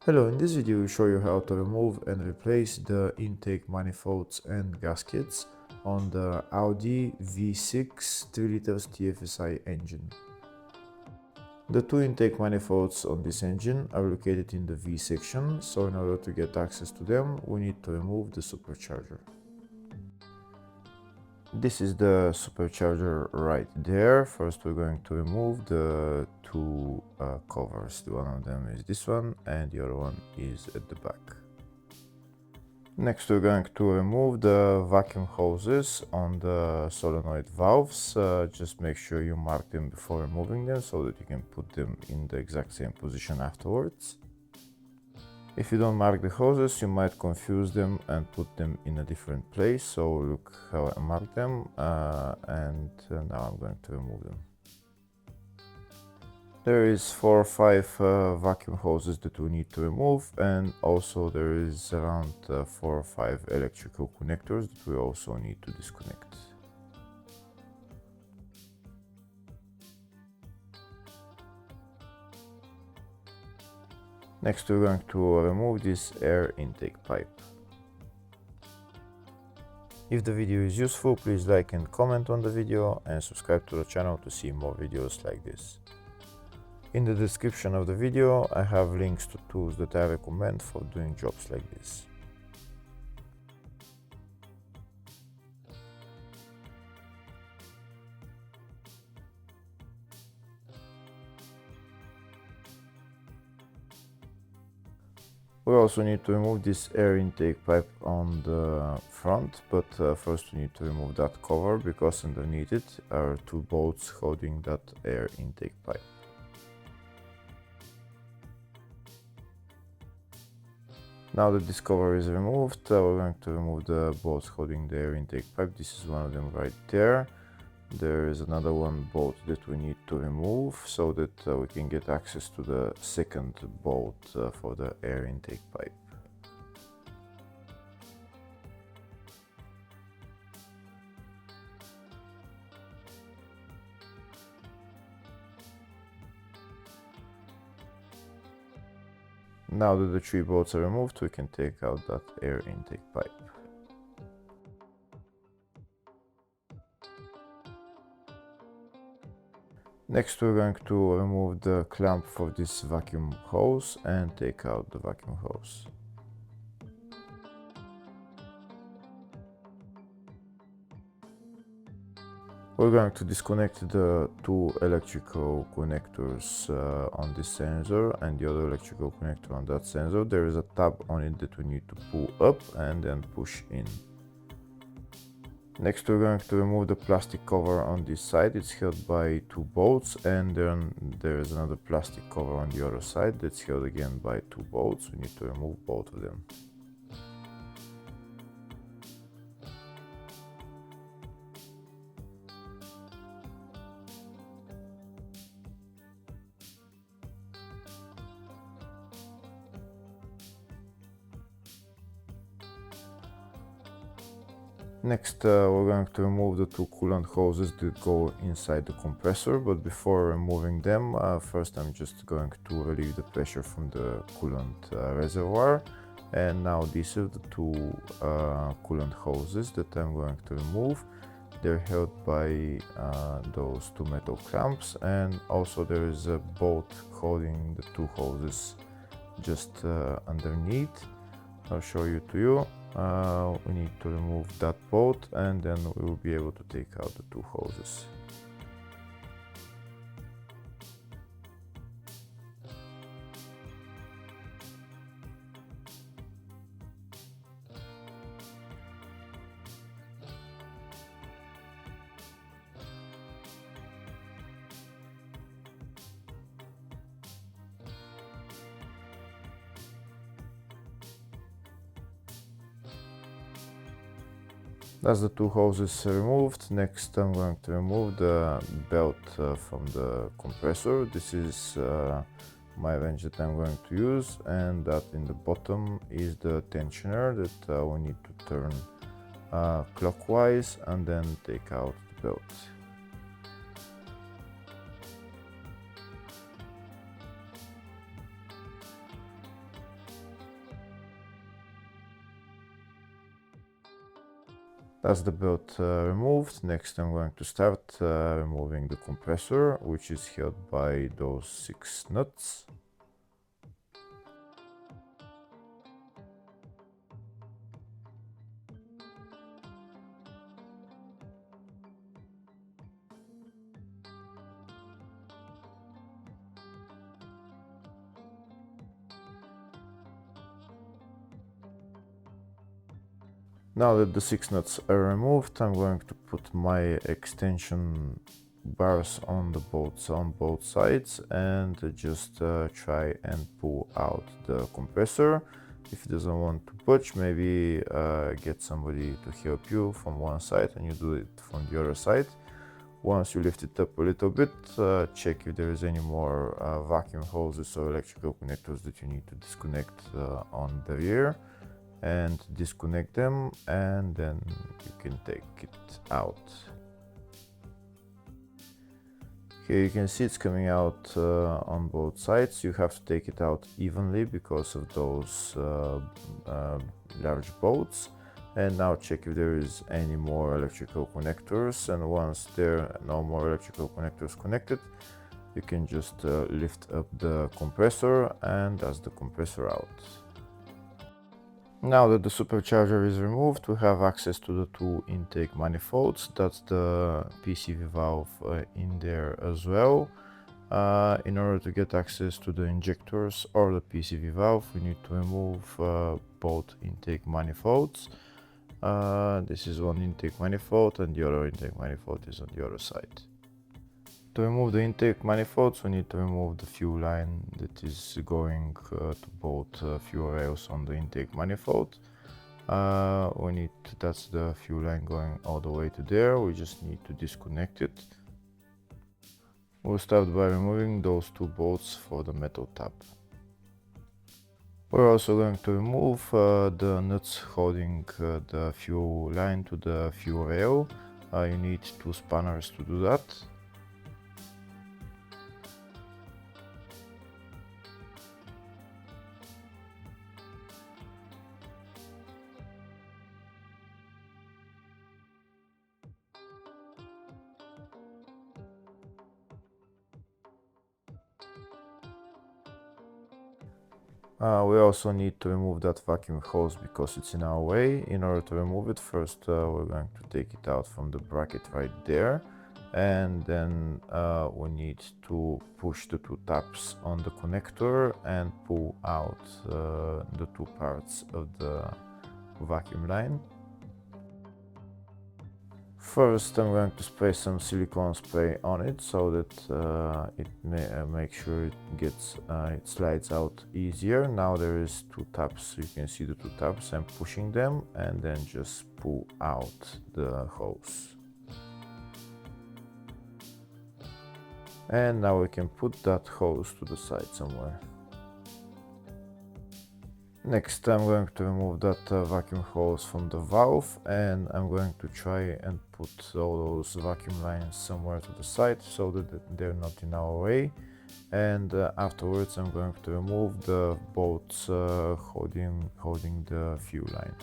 Hello, in this video we show you how to remove and replace the intake manifolds and gaskets on the Audi V6 3 liters TFSI engine. The two intake manifolds on this engine are located in the V section, so in order to get access to them we need to remove the supercharger. This is the supercharger right there. First we're going to remove the two covers. One of them is this one and the other one is at the back. Next we're going to remove the vacuum hoses on the solenoid valves. Just make sure you mark them before removing them so that you can put them in the exact same position afterwards. If you don't mark the hoses, you might confuse them and put them in a different place. So look how I marked them and now I'm going to remove them. There is 4 or 5 vacuum hoses that we need to remove, and also there is around 4 or 5 electrical connectors that we also need to disconnect. Next we're going to remove this air intake pipe. If the video is useful, please like and comment on the video and subscribe to the channel to see more videos like this. In the description of the video I have links to tools that I recommend for doing jobs like this. We also need to remove this air intake pipe on the front, but first we need to remove that cover because underneath it are 2 bolts holding that air intake pipe. Now that this cover is removed, we're going to remove the bolts holding the air intake pipe. This is one of them right there. There is another one bolt that we need to remove so that we can get access to the second bolt for the air intake pipe. Now that the 3 bolts are removed, we can take out that air intake pipe. Next we're going to remove the clamp for this vacuum hose and take out the vacuum hose. We're going to disconnect the 2 electrical connectors on this sensor and the other electrical connector on that sensor. There is a tab on it that we need to pull up and then push in. Next we're going to remove the plastic cover on this side. It's held by 2 bolts, and then there is another plastic cover on the other side that's held again by 2 bolts. We need to remove both of them. Next we're going to remove the 2 coolant hoses that go inside the compressor, but before removing them, first I'm just going to relieve the pressure from the coolant reservoir. And now these are the 2 coolant hoses that I'm going to remove. They're held by those 2 metal clamps, and also there is a bolt holding the 2 hoses just underneath. I'll show you to you. We need to remove that bolt and then we will be able to take out the 2 hoses. That's the 2 hoses removed. Next I'm going to remove the belt from the compressor. This is my wrench that I'm going to use, and that in the bottom is the tensioner that we need to turn clockwise and then take out the belt. That's the belt removed. Next I'm going to start removing the compressor, which is held by those 6 nuts. Now that the 6 nuts are removed, I'm going to put my extension bars on both sides and just try and pull out the compressor. If it doesn't want to budge, maybe get somebody to help you from one side and you do it from the other side. Once you lift it up a little bit, check if there is any more vacuum hoses or electrical connectors that you need to disconnect on the rear, and disconnect them, and then you can take it out. Here you can see it's coming out on both sides. You have to take it out evenly because of those large bolts. And now check if there is any more electrical connectors, and once there are no more electrical connectors connected, you can just lift up the compressor, and that's the compressor out. Now that the supercharger is removed, we have access to the 2 intake manifolds. That's the PCV valve in there as well. In order to get access to the injectors or the PCV valve, we need to remove both intake manifolds. This is one intake manifold and the other intake manifold is on the other side. To remove the intake manifolds, we need to remove the fuel line that is going to both fuel rails on the intake manifold. That's the fuel line going all the way to there. We just need to disconnect it. We'll start by removing those 2 bolts for the metal tab. We're also going to remove the nuts holding the fuel line to the fuel rail. You need 2 spanners to do that. We also need to remove that vacuum hose because it's in our way. In order to remove it, first we're going to take it out from the bracket right there, and then we need to push the 2 tabs on the connector and pull out the 2 parts of the vacuum line. First, I'm going to spray some silicone spray on it so that it make sure it slides out easier. Now there is 2 tabs. You can see the 2 tabs. I'm pushing them and then just pull out the hose. And now we can put that hose to the side somewhere. Next, I'm going to remove that vacuum hose from the valve, and I'm going to try and put all those vacuum lines somewhere to the side so that they're not in our way. And afterwards I'm going to remove the bolts holding the fuel line.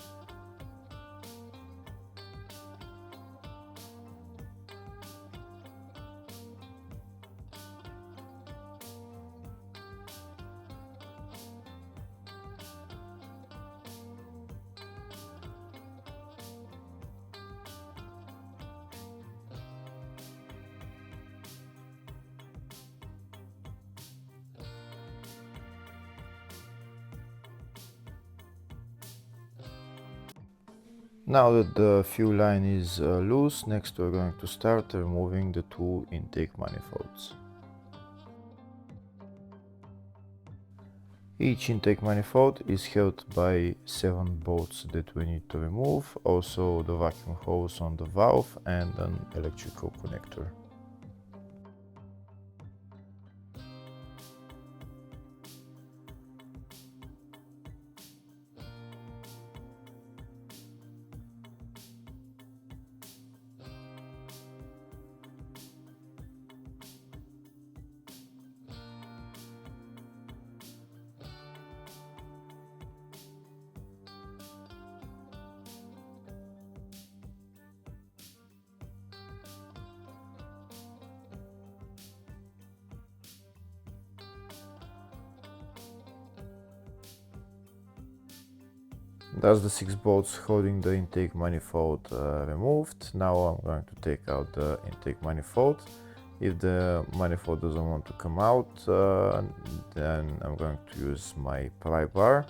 Now that the fuel line is loose, next we're going to start removing the 2 intake manifolds. Each intake manifold is held by 7 bolts that we need to remove, also the vacuum hose on the valve and an electrical connector. That's the 6 bolts holding the intake manifold removed. Now I'm going to take out the intake manifold. If the manifold doesn't want to come out, then I'm going to use my pry bar,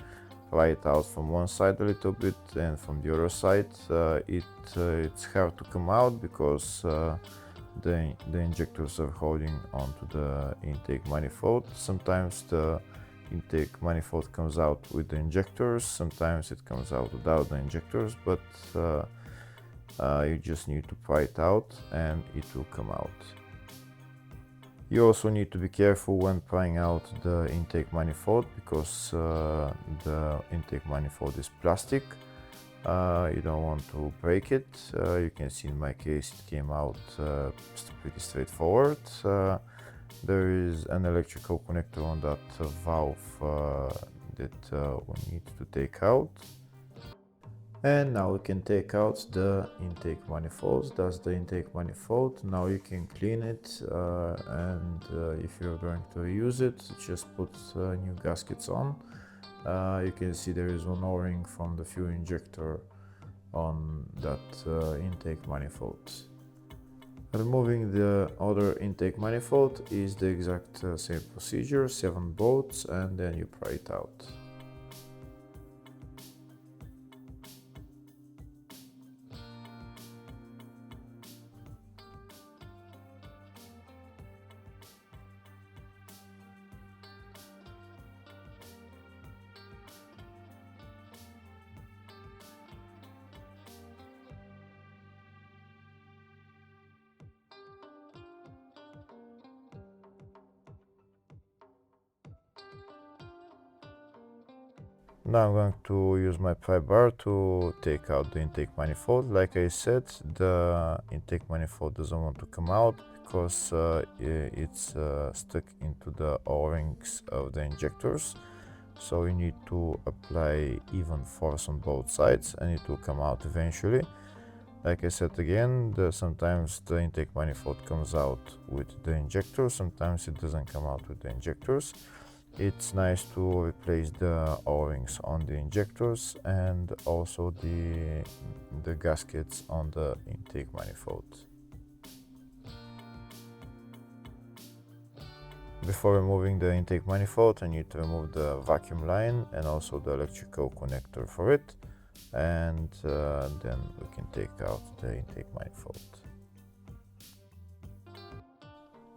pry it out from one side a little bit, and from the other side it's hard to come out because the injectors are holding onto the intake manifold. Sometimes the intake manifold comes out with the injectors, sometimes it comes out without the injectors, but you just need to pry it out and it will come out. You also need to be careful when prying out the intake manifold because the intake manifold is plastic. You don't want to break it. You can see in my case it came out pretty straightforward. There is an electrical connector on that valve that we need to take out. And now we can take out the intake manifolds. That's the intake manifold. Now you can clean it, and if you're going to use it, just put new gaskets on. You can see there is one O-ring from the fuel injector on that intake manifold. Removing the other intake manifold is the exact same procedure, 7 bolts, and then you pry it out. Now I'm going to use my pry bar to take out the intake manifold. Like I said, the intake manifold doesn't want to come out because it's stuck into the O-rings of the injectors. So you need to apply even force on both sides and it will come out eventually. Like I said again, sometimes the intake manifold comes out with the injectors, sometimes it doesn't come out with the injectors. It's nice to replace the O-rings on the injectors and also the gaskets on the intake manifold. Before removing the intake manifold, I need to remove the vacuum line and also the electrical connector for it, and then we can take out the intake manifold.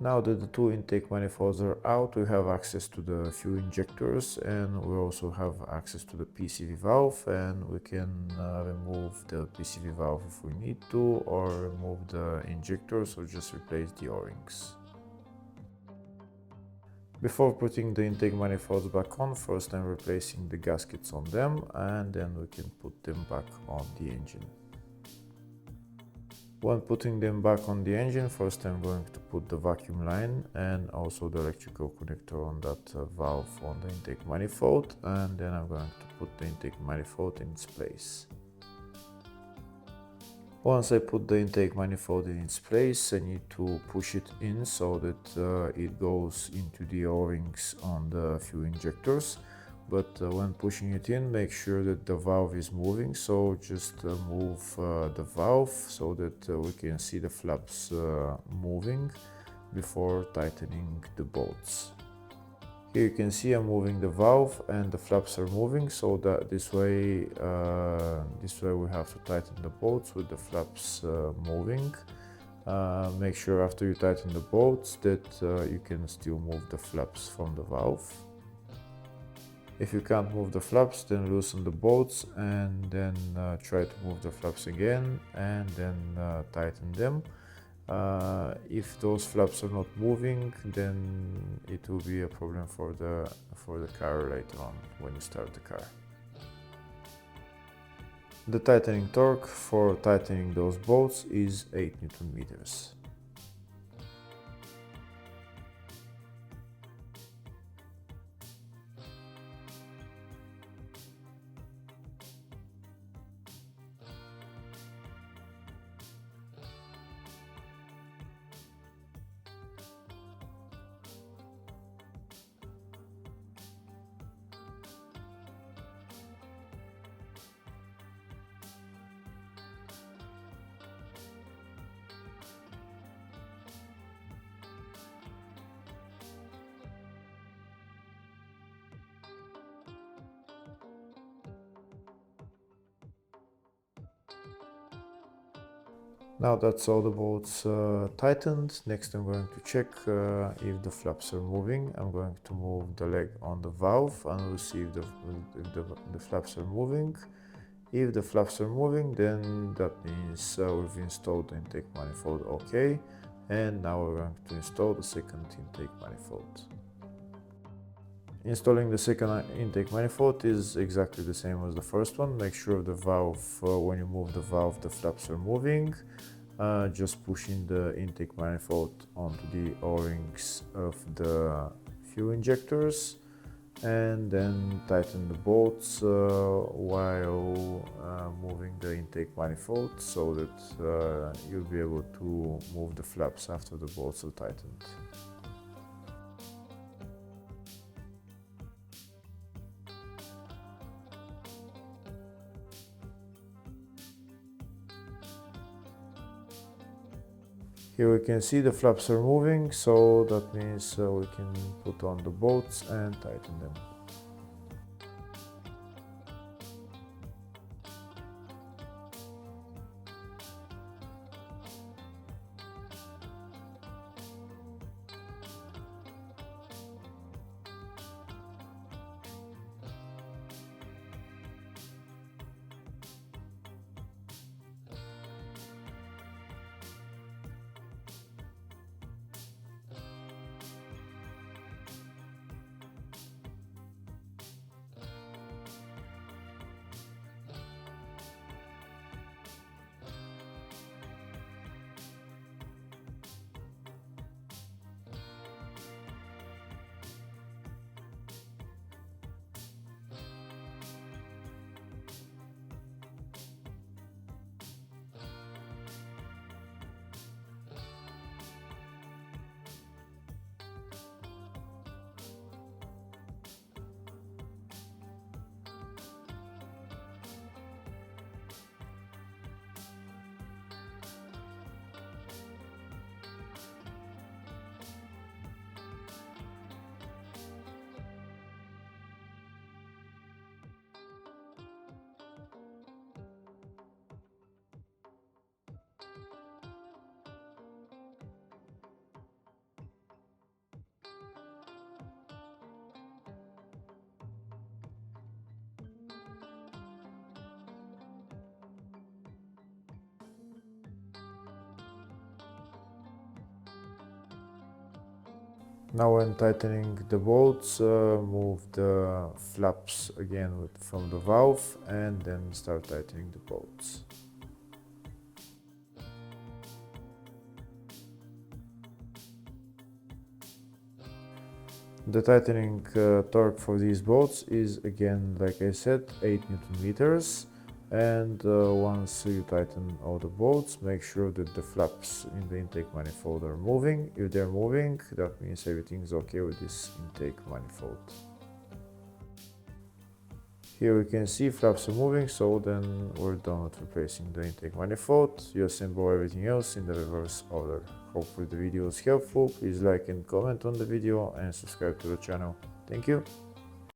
Now that the two intake manifolds are out, we have access to the fuel injectors and we also have access to the PCV valve, and we can remove the PCV valve if we need to, or remove the injectors or just replace the O-rings. Before putting the intake manifolds back on, first I'm replacing the gaskets on them and then we can put them back on the engine. When putting them back on the engine, first I'm going to put the vacuum line and also the electrical connector on that valve on the intake manifold, and then I'm going to put the intake manifold in its place. Once I put the intake manifold in its place, I need to push it in so that it goes into the O-rings on the fuel injectors. But when pushing it in, make sure that the valve is moving, so just move the valve so that we can see the flaps moving before tightening the bolts. Here you can see I'm moving the valve and the flaps are moving, so that this way we have to tighten the bolts with the flaps moving. Make sure after you tighten the bolts that you can still move the flaps from the valve. If you can't move the flaps, then loosen the bolts and then try to move the flaps again and then tighten them. If those flaps are not moving, then it will be a problem for the car later on when you start the car. The tightening torque for tightening those bolts is 8 Newton meters. Now that's all the bolts tightened. Next I'm going to check if the flaps are moving. I'm going to move the leg on the valve and we'll see if the flaps are moving. If the flaps are moving, then that means we've installed the intake manifold okay. And now we're going to install the second intake manifold. Installing the second intake manifold is exactly the same as the first one. Make sure the valve, when you move the valve, the flaps are moving. Just pushing the intake manifold onto the O-rings of the fuel injectors and then tighten the bolts while moving the intake manifold so that you'll be able to move the flaps after the bolts are tightened. Here we can see the flaps are moving, so that means we can put on the bolts and tighten them. Now when tightening the bolts, move the flaps again from the valve and then start tightening the bolts. The tightening torque for these bolts is again, like I said, 8 Newton meters. And once you tighten all the bolts, make sure that the flaps in the intake manifold are moving. If they're moving, that means everything's okay with this intake manifold. Here we can see flaps are moving, so then we're done with replacing the intake manifold. You assemble everything else in the reverse order. Hopefully the video was helpful. Please like and comment on the video and subscribe to the channel. Thank you.